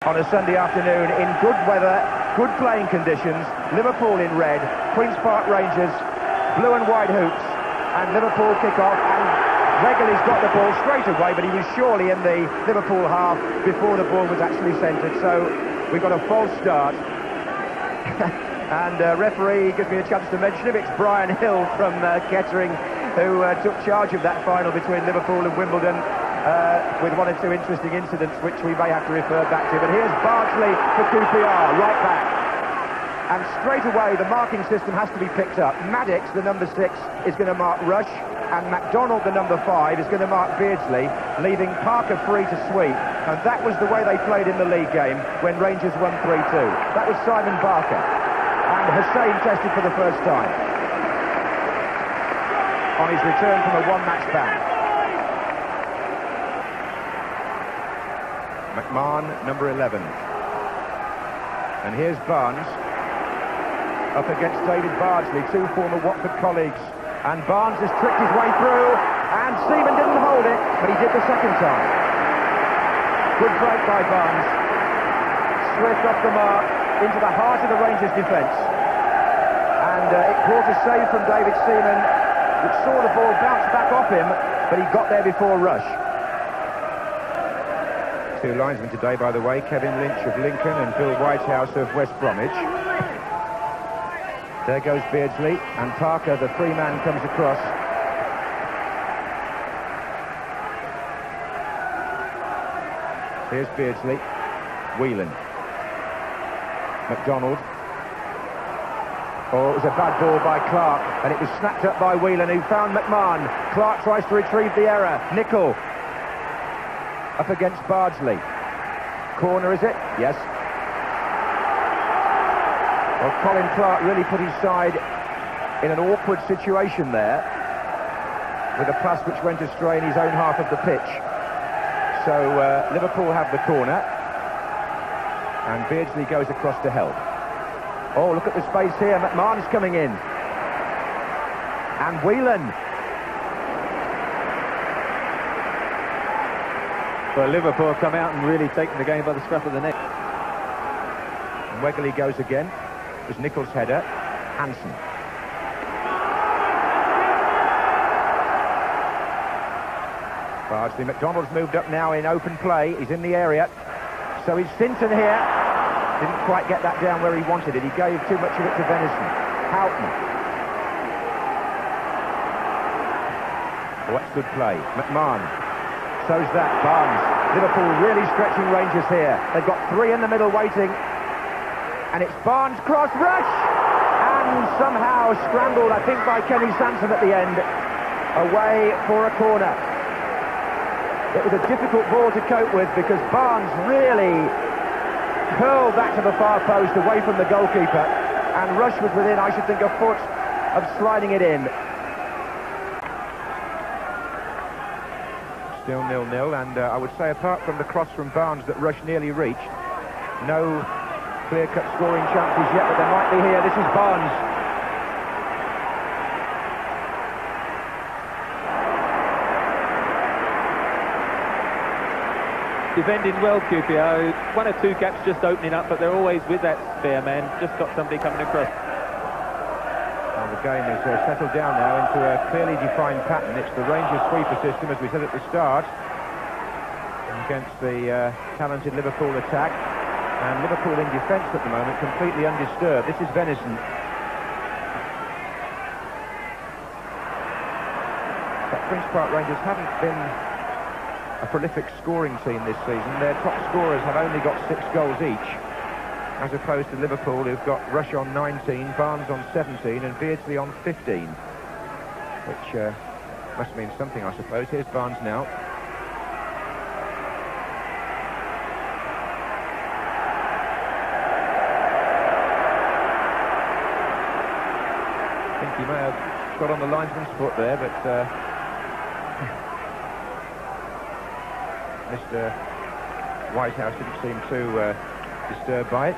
On a Sunday afternoon in good weather, good playing conditions, Liverpool in red, Queen's Park Rangers, blue and white hoops, and Liverpool kick off, and Wegerle's got the ball straight away, but he was surely in the Liverpool half before the ball was actually centred, so we've got a false start. And referee gives me a chance to mention him. It's Brian Hill from Kettering, who took charge of that final between Liverpool and Wimbledon, with one or two interesting incidents which we may have to refer back to. But here's Bardsley for QPR, right back. And straight away the marking system has to be picked up. Maddox, the number 6, is going to mark Rush, and MacDonald, the number 5, is going to mark Beardsley, leaving Parker free to sweep. And that was the way they played in the league game when Rangers won 3-2. That was Simon Barker. And Hussein tested for the first time on his return from a one-match ban. McMahon, number 11. And here's Barnes up against David Bardsley, two former Watford colleagues. And Barnes has tricked his way through, and Seaman didn't hold it, but he did the second time. Good break by Barnes. Swift off the mark, into the heart of the Rangers' defence. And it brought a save from David Seaman, which saw the ball bounce back off him, but he got there before Rush. Two linesmen today, by the way, Kevin Lynch of Lincoln and Bill Whitehouse of West Bromwich. There goes Beardsley, and Parker, the free man, comes across. Here's Beardsley. Whelan. MacDonald. Oh, it was a bad ball by Clark, and it was snapped up by Whelan, who found McMahon. Clark tries to retrieve the error. Nicol up against Bardsley. Corner, is it? Yes. Well, Colin Clark really put his side in an awkward situation there, with a pass which went astray in his own half of the pitch. So Liverpool have the corner, and Beardsley goes across to help. Oh, look at the space here. McMahon's coming in. And Whelan. Well, Liverpool have come out and really taken the game by the scruff of the neck. And Wegerle goes again. It was Nichols' header. Hansen. Bardsley. McDonald's moved up now in open play. He's in the area. So is Sinton here. Didn't quite get that down where he wanted it. He gave too much of it to Venison. Houghton. Oh, that's good play. McMahon. So's that. Barnes. Liverpool really stretching Rangers here. They've got three in the middle waiting. And it's Barnes cross. Rush! And somehow scrambled, I think, by Kenny Sansom at the end. Away for a corner. It was a difficult ball to cope with because Barnes really curled back to the far post away from the goalkeeper, and Rush was within, I should think, a foot of sliding it in. Still 0-0, and I would say apart from the cross from Barnes that Rush nearly reached, no clear-cut scoring chances yet, but there might be here. This is Barnes. Defending well, QPR. One or two gaps just opening up, but they're always with that spare man. Just got somebody coming across. Well, the game is settled down now into a clearly defined pattern. It's the Rangers sweeper system, as we said at the start, against the talented Liverpool attack. And Liverpool in defence at the moment, completely undisturbed. This is Venison. But Queen's Park Rangers haven't been a prolific scoring team this season. Their top scorers have only got 6 goals each, as opposed to Liverpool, who've got Rush on 19, Barnes on 17 and Beardsley on 15, which must mean something, I suppose. Here's Barnes now. I think he may have got on the linesman's foot there, but Mr. Whitehouse didn't seem too disturbed by it.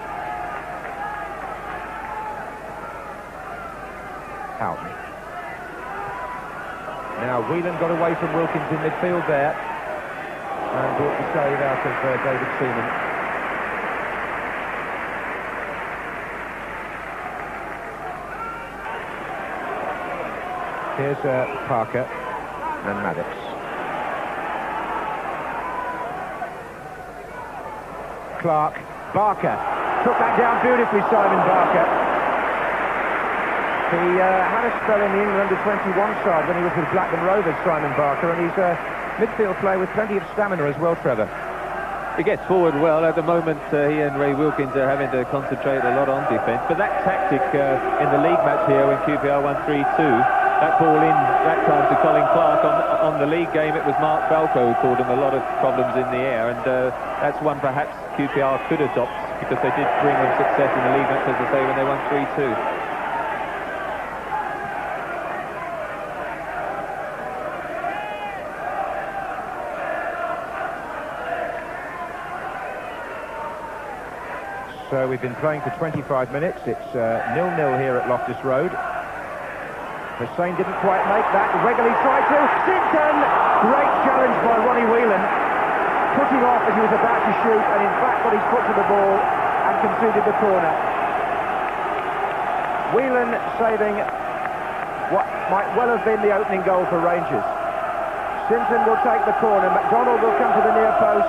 Houghton. Now Whelan got away from Wilkins in midfield there and brought the save out of David Seaman. Here's Parker and Maddox. Clark, Barker, took that down beautifully, Simon Barker. He had a spell in the England under-21 side when he was with Blackburn Rovers, Simon Barker, and he's a midfield player with plenty of stamina as well, Trevor. He gets forward well. At the moment, he and Ray Wilkins are having to concentrate a lot on defence. But that tactic in the league match here when QPR won 3-2, that ball in that time to Colin Clark. On the league game, it was Mark Falco who caused him a lot of problems in the air. And that's one perhaps QPR could adopt, because they did bring them success in the league match, as I say, when they won 3-2. So we've been playing for 25 minutes. It's 0-0 here at Loftus Road. Hussain didn't quite make that. Wegley tried to. Sinton! Great challenge by Ronnie Whelan. Putting off as he was about to shoot, and in fact got his foot to the ball and conceded the corner. Whelan saving what might well have been the opening goal for Rangers. Sinton will take the corner. McDonald will come to the near post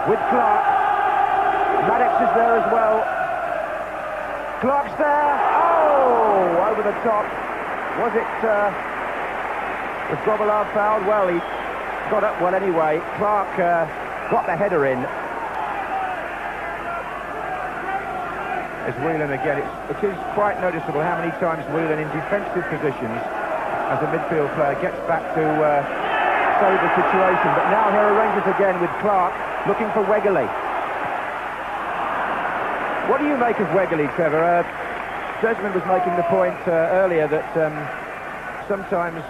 with Clark. Maddox is there as well. Clark's there. Oh, over the top. Was Grobbelaar fouled? Well, he got up well anyway. Clark got the header in. As Whelan again, it is quite noticeable how many times Whelan in defensive positions as a midfield player gets back to save the situation. But now here are Rangers again with Clark looking for Wegley. What do you make of Wegley, Trevor? Desmond was making the point earlier that sometimes,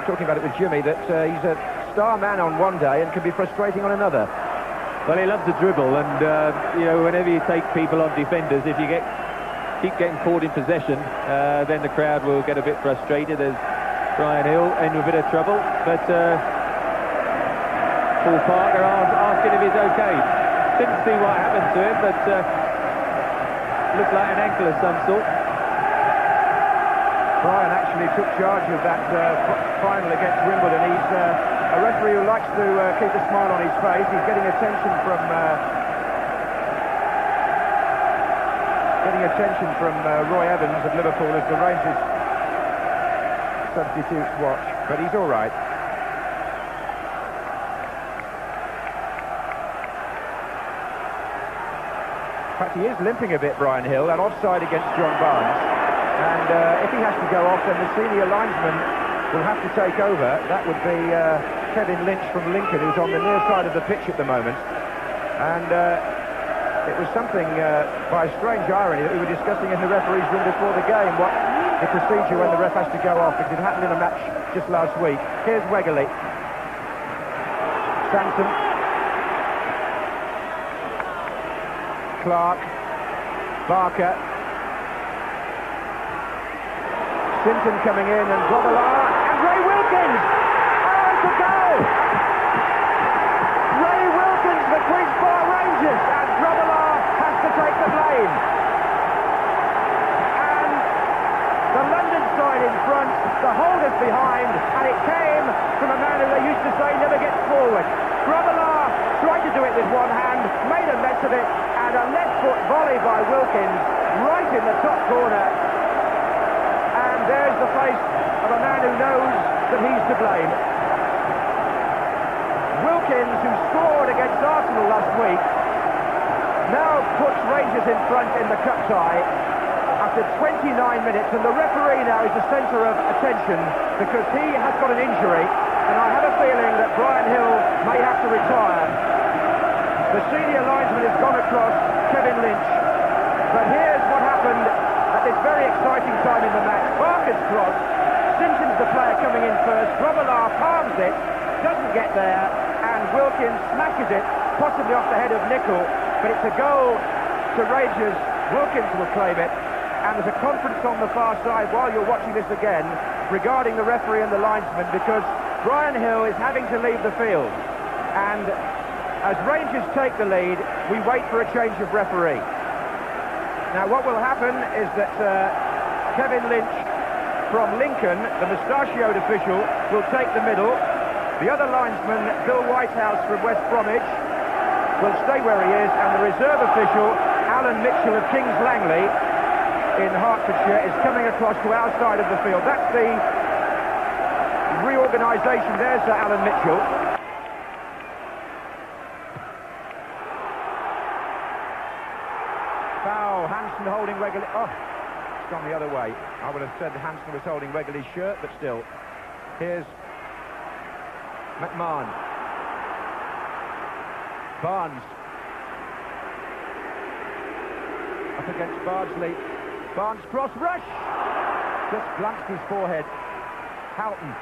talking about it with Jimmy, that he's a star man on one day and can be frustrating on another. Well, he loves to dribble, and you know, whenever you take people on defenders, if you keep getting caught in possession, then the crowd will get a bit frustrated. As Brian Hill in a bit of trouble, but Paul Parker asking if he's okay. Didn't see what happened to him, but looked like an ankle of some sort. Brian actually took charge of that final against Wimbledon. He's a referee who likes to keep a smile on his face. He's getting attention from Roy Evans of Liverpool as the Rangers substitutes watch, but he's all right. In fact, he is limping a bit, Brian Hill, and offside against John Barnes. And if he has to go off, then the senior linesman will have to take over. That would be Kevin Lynch from Lincoln, who's on the near side of the pitch at the moment. And it was something, by a strange irony, that we were discussing in the referee's room before the game, what the procedure when the ref has to go off, because it happened in a match just last week. Here's Wegley. Sanson. Clark, Barker, Sinton coming in, and Grobbelaar, and Ray Wilkins! Oh, it's a goal! Ray Wilkins, the Queen's Park Rangers, and Grobbelaar has to take the blame. And the London side in front, the holders behind, and it came from a man who they used to say never gets forward. Grobbelaar tried to do it with one hand, made a mess of it, and a left foot volley by Wilkins right in the top corner. And there's the face of a man who knows that he's to blame. Wilkins, who scored against Arsenal last week, now puts Rangers in front in the cup tie after 29 minutes, and the referee now is the centre of attention because he has got an injury, and I have a feeling that Brian Hill may have to retire. The senior linesman has gone across, Kevin Lynch, but here's what happened at this very exciting time in the match. Barker's cross, Sinton's the player coming in first, Grobbelaar palms it, doesn't get there, and Wilkins smashes it, possibly off the head of Nicol, but it's a goal to Rangers. Wilkins will claim it, and there's a conference on the far side while you're watching this again regarding the referee and the linesman, because Brian Hill is having to leave the field, and as Rangers take the lead, we wait for a change of referee. Now what will happen is that Kevin Lynch from Lincoln, the mustachioed official, will take the middle. The other linesman, Bill Whitehouse from West Bromwich, will stay where he is, and the reserve official, Alan Mitchell of Kings Langley in Hertfordshire, is coming across to our side of the field. That's the reorganisation there, Sir Alan Mitchell. Foul, Hansen holding Regularly. Oh, it's gone the other way. I would have said that Hansen was holding Regularly's shirt, but still. Here's McMahon. Barnes. Up against Bardsley. Barnes cross rush. Just glanced his forehead. Houghton.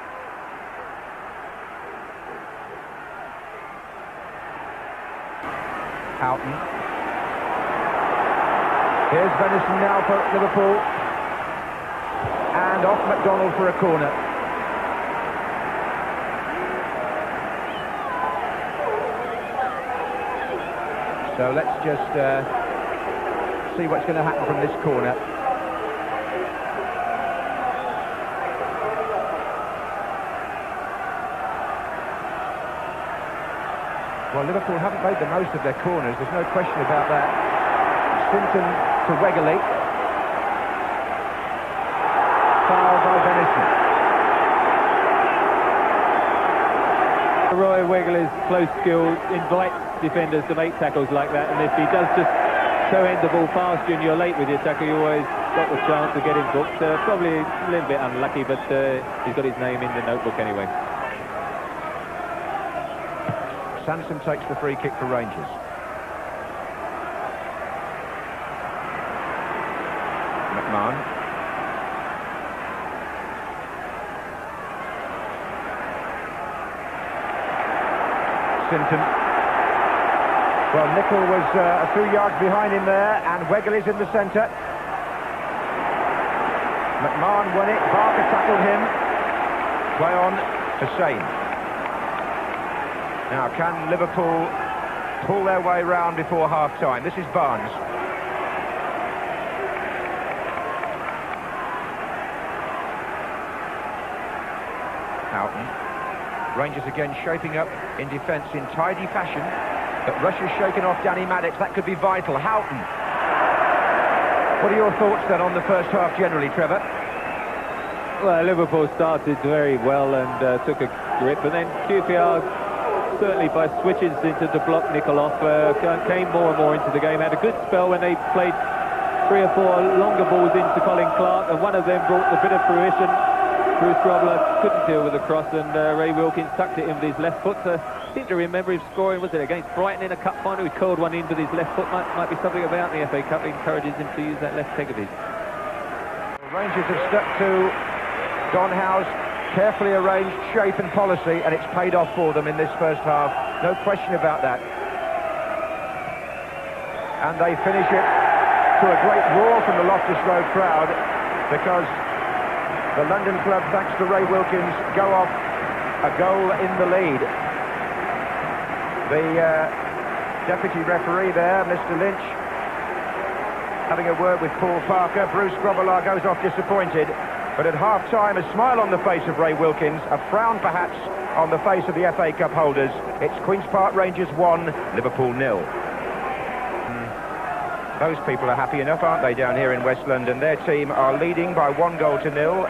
Houghton. Here's Venison now for Liverpool. And off McDonald for a corner. So let's just see what's going to happen from this corner. Well, Liverpool haven't made the most of their corners, there's no question about that. Swinton to Wegerle. Foul by Venison. Roy Wegerle's close skill invites defenders to make tackles like that, and if he does just toe-end the ball past you and you're late with your tackle, you always got the chance to get him booked. Probably a little bit unlucky, but he's got his name in the notebook anyway. Sansom takes the free kick for Rangers. McMahon. Sinton. Well, Nicol was a few yards behind him there, and Wegerle's in the centre. McMahon won it, Barker tackled him. Play on to Sane. Now, can Liverpool pull their way round before half-time? This is Barnes. Houghton. Rangers again shaping up in defence in tidy fashion. But Russia's shaken off Danny Maddox. That could be vital. Houghton. What are your thoughts then on the first half generally, Trevor? Well, Liverpool started very well and took a grip, but then QPR, certainly by switches to block Nicol off, came more and more into the game. Had a good spell when they played 3 or 4 longer balls into Colin Clark, and one of them brought a bit of fruition. Bruce Grobbler couldn't deal with the cross, and Ray Wilkins tucked it in with his left foot. I seem to remember him scoring, was it against Brighton in a cup final? He curled one in with his left foot. Might be something about the FA Cup that encourages him to use that left leg of his. Rangers have stuck to Don Howe's carefully arranged shape and policy, and it's paid off for them in this first half. No question about that. And they finish it to a great roar from the Loftus Road crowd, because the London club, thanks to Ray Wilkins, go off a goal in the lead. The deputy referee there, Mr. Lynch, having a word with Paul Parker. Bruce Grobbelaar goes off disappointed, but at half-time, a smile on the face of Ray Wilkins, a frown perhaps on the face of the FA Cup holders. It's Queen's Park Rangers 1, Liverpool 0. Those people are happy enough, aren't they, down here in West London? Their team are leading by 1-0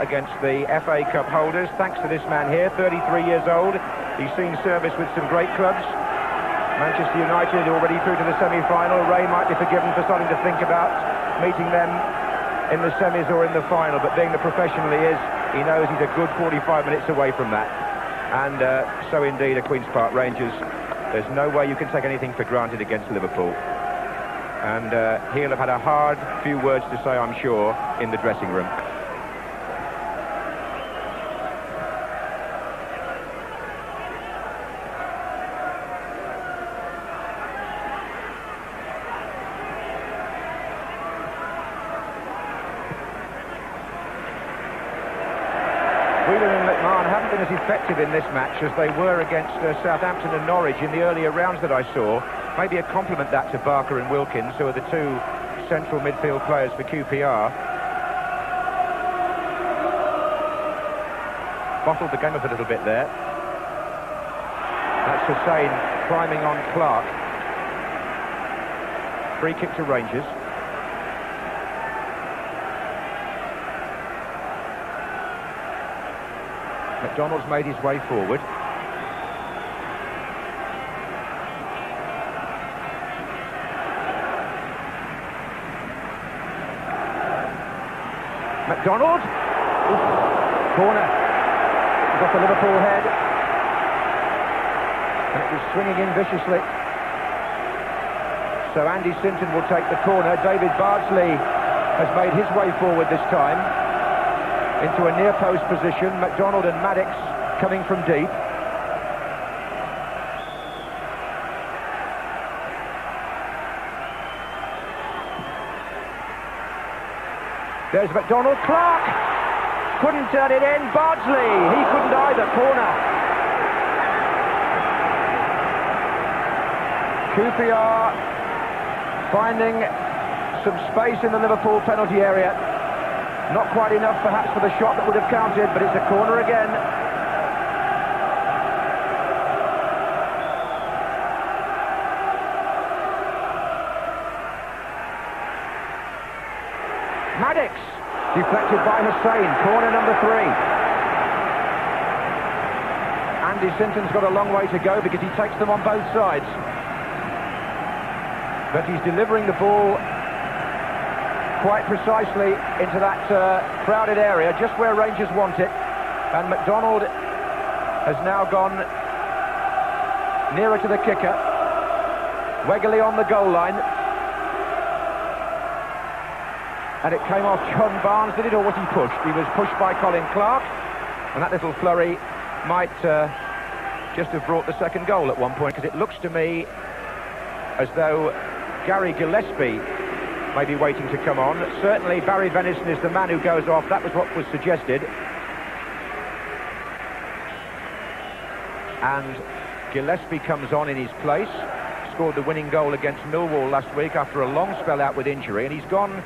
against the FA Cup holders, thanks to this man here, 33 years old. He's seen service with some great clubs. Manchester United already through to the semi-final. Ray might be forgiven for starting to think about meeting them in the semis or in the final, but being the professional he is, he knows he's a good 45 minutes away from that. And so indeed are Queen's Park Rangers. There's no way you can take anything for granted against Liverpool. And he'll have had a hard few words to say, I'm sure, in the dressing room. Whelan and McMahon haven't been as effective in this match as they were against Southampton and Norwich in the earlier rounds that I saw. Maybe a compliment that to Barker and Wilkins, who are the two central midfield players for QPR. bottled the game up a little bit there. That's Hussein climbing on Clark. Free kick to Rangers. McDonald's made his way forward. McDonald. Oof. Corner. Got the Liverpool head. And it was swinging in viciously. So Andy Sinton will take the corner. David Bardsley has made his way forward this time into a near post position. McDonald and Maddox coming from deep. There's McDonald. Clark couldn't turn it in. Bardsley, he couldn't either. Corner. QPR finding some space in the Liverpool penalty area. Not quite enough perhaps for the shot that would have counted, but it's a corner again. Maddox, deflected by Hussein, corner number 3. Andy Sinton's got a long way to go because he takes them on both sides. But he's delivering the ball quite precisely into that crowded area, just where Rangers want it. And McDonald has now gone nearer to the kicker. Wegley on the goal line. And it came off John Barnes, did it, or was he pushed? He was pushed by Colin Clark, and that little flurry might just have brought the second goal at one point, because it looks to me as though Gary Gillespie may be waiting to come on. Certainly Barry Venison is the man who goes off. That was what was suggested. And Gillespie comes on in his place. Scored the winning goal against Millwall last week after a long spell out with injury, and he's gone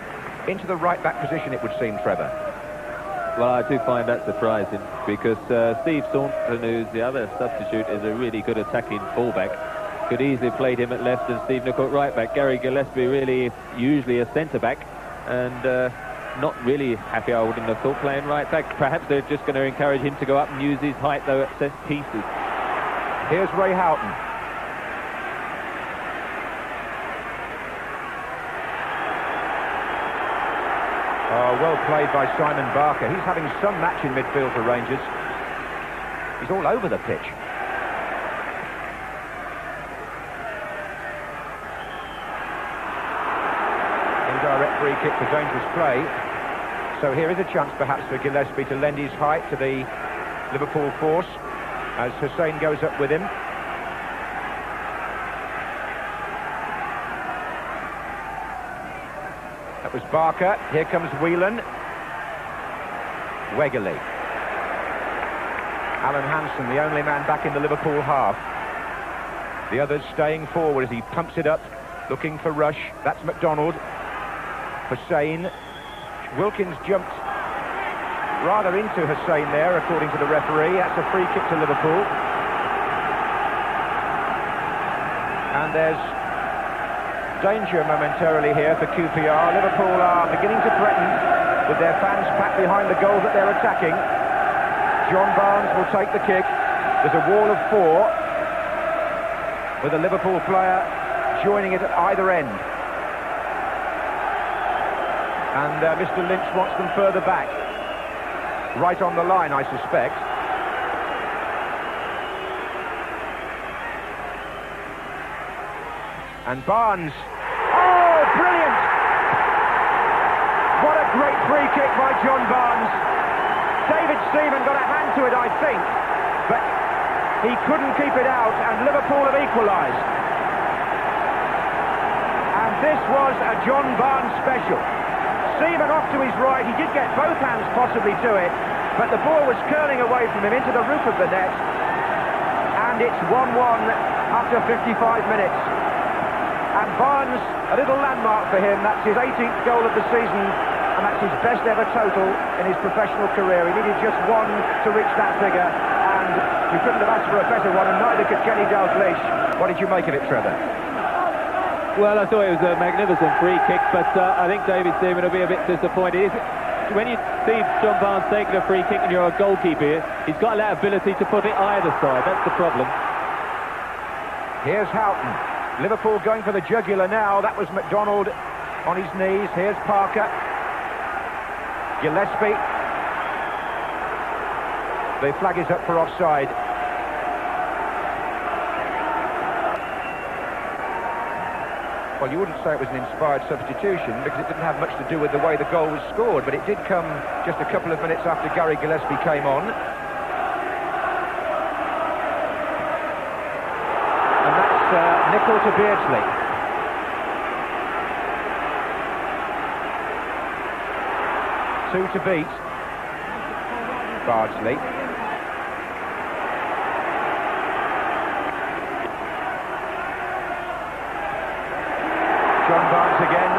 into the right-back position, it would seem, Trevor. Well, I do find that surprising, because Steve Staunton, who's the other substitute, is a really good attacking fullback. Could easily have played him at left and Steve Nicol at right-back. Gary Gillespie really usually a centre-back, and not really happy, I wouldn't have thought, playing right-back. Perhaps they're just going to encourage him to go up and use his height, though, at set pieces. Here's Ray Houghton. Oh, well played by Simon Barker. He's having some match in midfield for Rangers. He's all over the pitch. Indirect free kick for dangerous play. So here is a chance perhaps for Gillespie to lend his height to the Liverpool force as Hussein goes up with him. That was Barker. Here comes Whelan. Wegley. Alan Hansen, the only man back in the Liverpool half. The others staying forward as he pumps it up, looking for Rush. That's McDonald. Hussein. Wilkins jumped rather into Hussein there, according to the referee. That's a free kick to Liverpool. And there's danger momentarily here for QPR. Liverpool are beginning to threaten with their fans packed behind the goal that they're attacking. John Barnes will take the kick. There's a wall of 4 with a Liverpool player joining it at either end. And Mr. Lynch wants them further back. Right on the line, I suspect. And Barnes. Oh, brilliant! What a great free kick by John Barnes. David Seaman got a hand to it, I think, but he couldn't keep it out, and Liverpool have equalised. And this was a John Barnes special. Seaman off to his right, he did get both hands possibly to it, but the ball was curling away from him into the roof of the net, and it's 1-1 after 55 minutes. And Barnes, a little landmark for him. That's his 18th goal of the season, and that's his best ever total in his professional career. He needed just one to reach that figure, and you couldn't have asked for a better one, and neither could Kenny Dalglish. What did you make of it, Trevor? Well, I thought it was a magnificent free kick, but I think David Seaman will be a bit disappointed. When you see John Barnes taking a free kick and you're a goalkeeper, he's got that ability to put it either side. That's the problem. Here's Houghton. Liverpool going for the jugular now. That was McDonald on his knees. Here's Parker. Gillespie. The flag is up for offside. Well, you wouldn't say it was an inspired substitution because it didn't have much to do with the way the goal was scored, but it did come just a couple of minutes after Gary Gillespie came on. And that's Nicol to Beardsley. Two to beat. Bardsley. John Barnes again.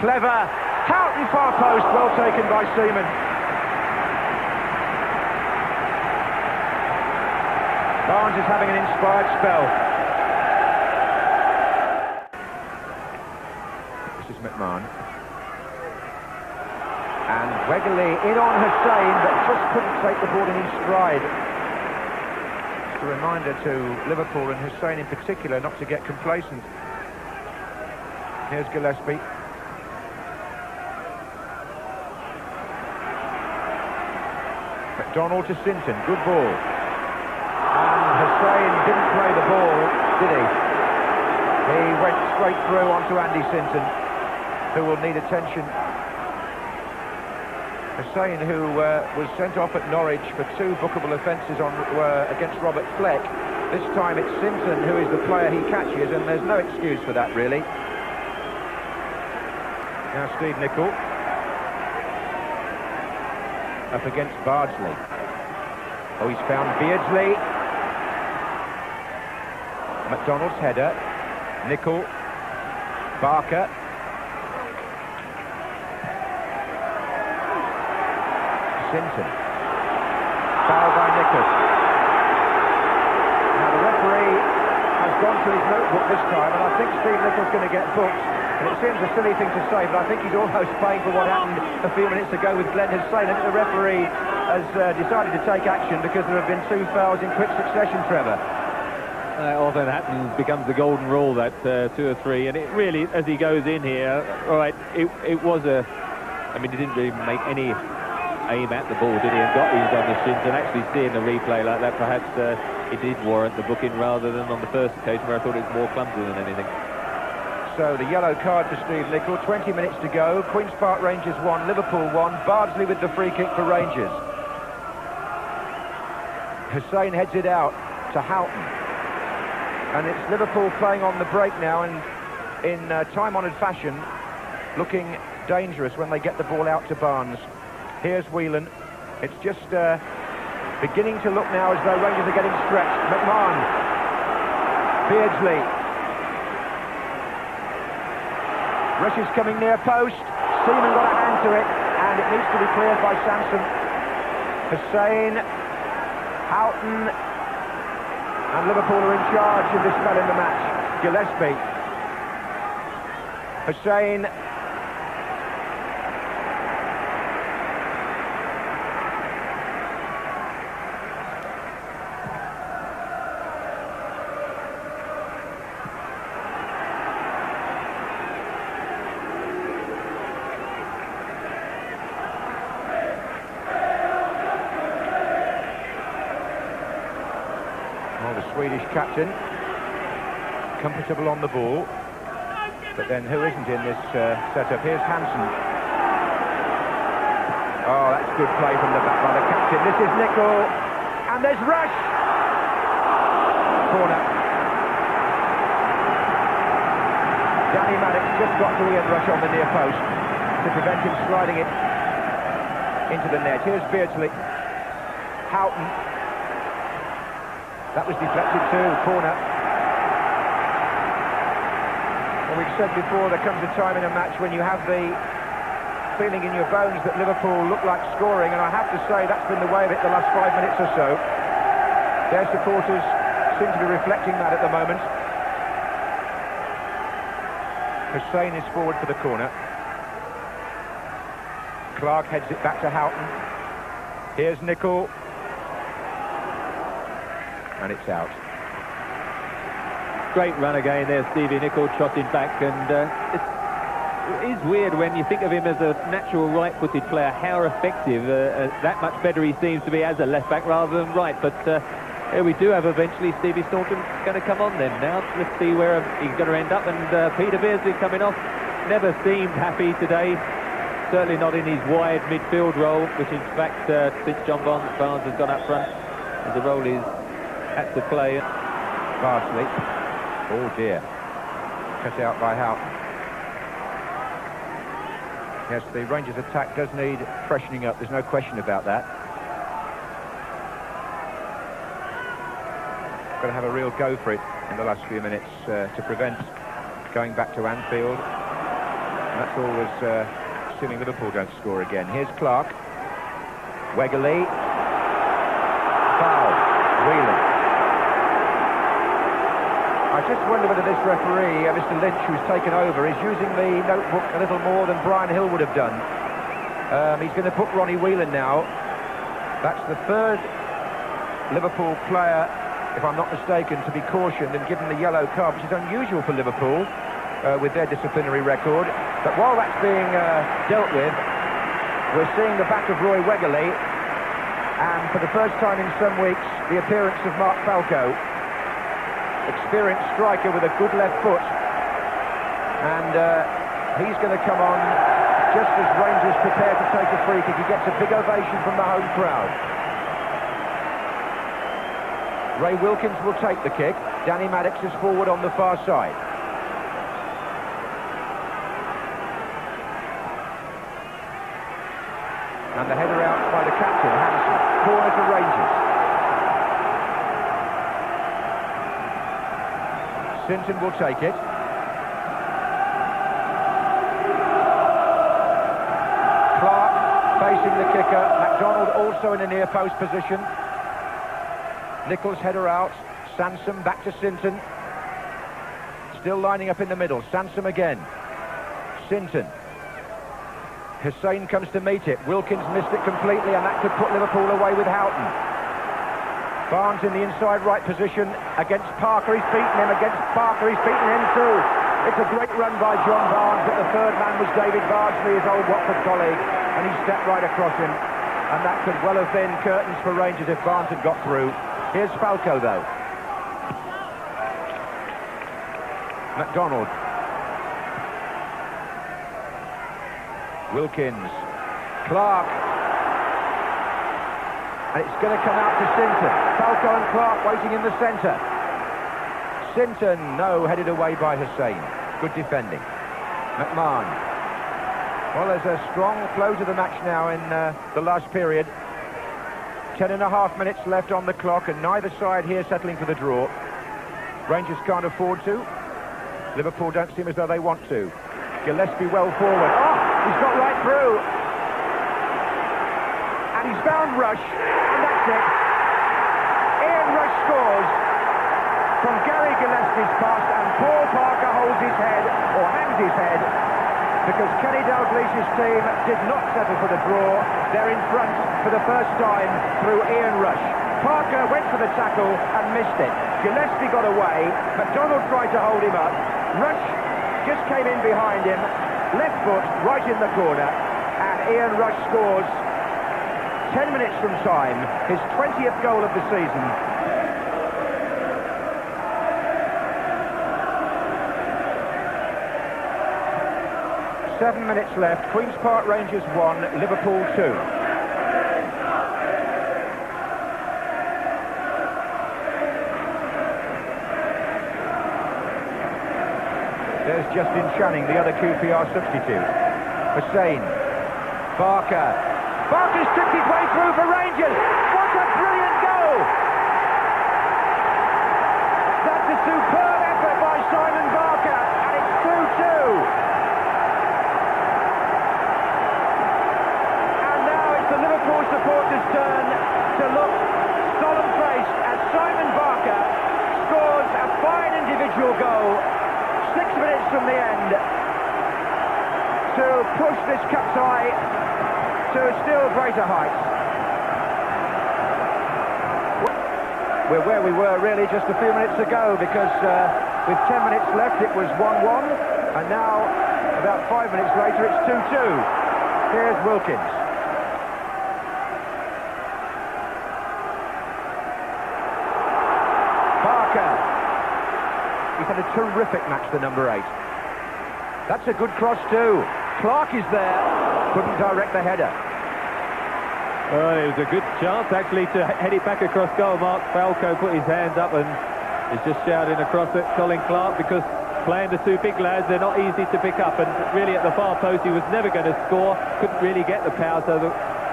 Clever. Houghton far post. Well taken by Seaman. Barnes is having an inspired spell. This is McMahon. And Wegerle in on Hussein, but just couldn't take the ball in his stride. A reminder to Liverpool and Hussein in particular not to get complacent. Here's Gillespie. McDonald to Sinton, good ball. And Hussein didn't play the ball, did he? He went straight through onto Andy Sinton, who will need attention. Hussein, who was sent off at Norwich for 2 bookable offences against Robert Fleck. This time it's Simpson who is the player he catches, and there's no excuse for that, really. Now Steve Nicol. Up against Bardsley. Oh, he's found Beardsley. McDonald's header. Nicol. Barker. Sinton. Foul by Nicol. Now the referee has gone to his notebook this time, and I think Steve Nichol's going to get booked. And it seems a silly thing to say, but I think he's almost paying for what happened a few minutes ago with Glenn Hussein. I think the referee has decided to take action because there have been 2 fouls in quick succession, Trevor. Often happens, becomes the golden rule, that 2 or 3, and it really, as he goes in here, all right, it was a, I mean, he didn't really make any aim at the ball, did he, and got his on the shins, and actually seeing the replay like that, perhaps it did warrant the booking rather than on the first occasion where I thought it was more clumsy than anything. So the yellow card for Steve Nicol, 20 minutes to go. Queen's Park Rangers 1, Liverpool 1. Bardsley with the free kick for Rangers. Hussein heads it out to Houghton. And it's Liverpool playing on the break now, and in time-honoured fashion, looking dangerous when they get the ball out to Barnes. Here's Whelan. It's just beginning to look now as though Rangers are getting stretched. McMahon. Beardsley. Rush is coming near post. Seaman got a hand to it, and it needs to be cleared by Sampson. Hussein. Houghton. And Liverpool are in charge of this spell in the match. Gillespie. Hussein. The Swedish captain, comfortable on the ball, but then who isn't in this setup? Here's Hansen. Oh, that's good play from the back by the captain. This is Nicol, and there's Rush. Corner. Danny Maddox just got to Ian Rush on the near post to prevent him sliding it into the net. Here's Beardsley. Houghton. That was deflected too, corner. Well, we've said before, there comes a time in a match when you have the feeling in your bones that Liverpool look like scoring, and I have to say that's been the way of it the last 5 minutes or so. Their supporters seem to be reflecting that at the moment. Hussein is forward for the corner. Clark heads it back to Houghton. Here's Nicol. And it's out. Great run again there, Stevie Nicol trotting back, and it is weird when you think of him as a natural right-footed player, how effective, that much better he seems to be as a left-back rather than right. But here we do have eventually Stevie Staunton going to come on then now. Let's see where he's going to end up, and Peter Beardsley coming off. Never seemed happy today, certainly not in his wide midfield role, which in fact, since John Barnes has gone up front, the role is had to play. Barnsley. Oh dear. Cut out by Houghton. Yes, the Rangers attack does need freshening up, there's no question about that. Got to have a real go for it in the last few minutes to prevent going back to Anfield. And that's always assuming Liverpool don't score again. Here's Clark. Wegerle. Foul. Whelan. I just wonder whether this referee, Mr. Lynch, who's taken over, is using the notebook a little more than Brian Hill would have done. He's going to put Ronnie Whelan now. That's the third Liverpool player, if I'm not mistaken, to be cautioned and given the yellow card, which is unusual for Liverpool with their disciplinary record. But while that's being dealt with, we're seeing the back of Roy Wegerle, and for the first time in some weeks, the appearance of Mark Falco. Experienced striker with a good left foot, and he's going to come on just as Rangers prepare to take a free kick. He gets a big ovation from the home crowd. Ray Wilkins will take the kick. Danny Maddox is forward on the far side. And the header out by the captain, Hansen. Corner to Rangers. Sinton will take it. Clark facing the kicker. MacDonald also in a near post position. Nichols header out. Sansom back to Sinton. Still lining up in the middle. Sansom again. Sinton. Hussein comes to meet it. Wilkins missed it completely, and that could put Liverpool away with Houghton. Barnes in the inside right position against Parker. He's beaten him. Against Parker, he's beaten him too. It's a great run by John Barnes, but the third man was David Bardsley, his old Watford colleague, and he stepped right across him. And that could well have been curtains for Rangers if Barnes had got through. Here's Falco, though. MacDonald. Wilkins. Clark. And it's going to come out to Sinton. Falco and Clark waiting in the centre. Sinton, no, headed away by Hussein. Good defending. McMahon. Well, there's a strong flow to the match now in the last period. 10.5 minutes left on the clock, and neither side here settling for the draw. Rangers can't afford to. Liverpool don't seem as though they want to. Gillespie well forward. Oh, he's got right through. And he's found Rush, and that's it. Ian Rush scores from Gary Gillespie's pass, and Paul Parker holds his head, or hangs his head, because Kenny Dalglish's team did not settle for the draw. They're in front for the first time through Ian Rush. Parker went for the tackle and missed it. Gillespie got away. MacDonald tried to hold him up. Rush just came in behind him. Left foot right in the corner. And Ian Rush scores 10 minutes from time. His 20th goal of the season. Seven minutes left. Queen's Park Rangers 1, Liverpool 2. There's Justin Channing, the other QPR substitute. Hussein. Barker. Barker's tipped his way through for Rangers. What a brilliant goal! minutes from the end to push this cup tie to still greater heights. We're where we were really just a few minutes ago, because with 10 minutes left it was 1-1, and now about 5 minutes later it's 2-2. Here's Wilkins. Barker. He's had a terrific match, the number 8. That's a good cross too. Clark is there, couldn't direct the header. Well, it was a good chance actually to head it back across goal. Mark Falco put his hands up and is just shouting across at Colin Clark, because playing the two big lads, they're not easy to pick up, and really at the far post he was never going to score, couldn't really get the power, so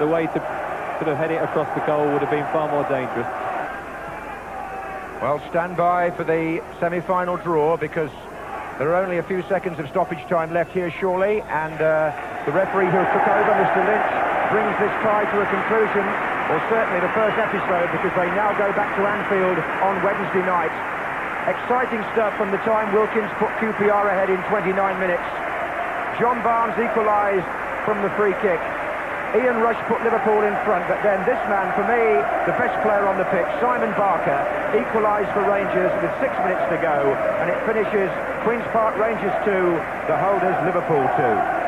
the way to sort of head it across the goal would have been far more dangerous. Well, stand by for the semi-final draw, because there are only a few seconds of stoppage time left here, surely, and the referee who took over, Mr. Lynch, brings this tie to a conclusion, or certainly the first episode, because they now go back to Anfield on Wednesday night. Exciting stuff from the time Wilkins put QPR ahead in 29 minutes. John Barnes equalised from the free kick. Ian Rush put Liverpool in front, but then this man, for me, the best player on the pitch, Simon Barker, equalised for Rangers with 6 minutes to go, and it finishes Queen's Park Rangers 2, the holders Liverpool 2.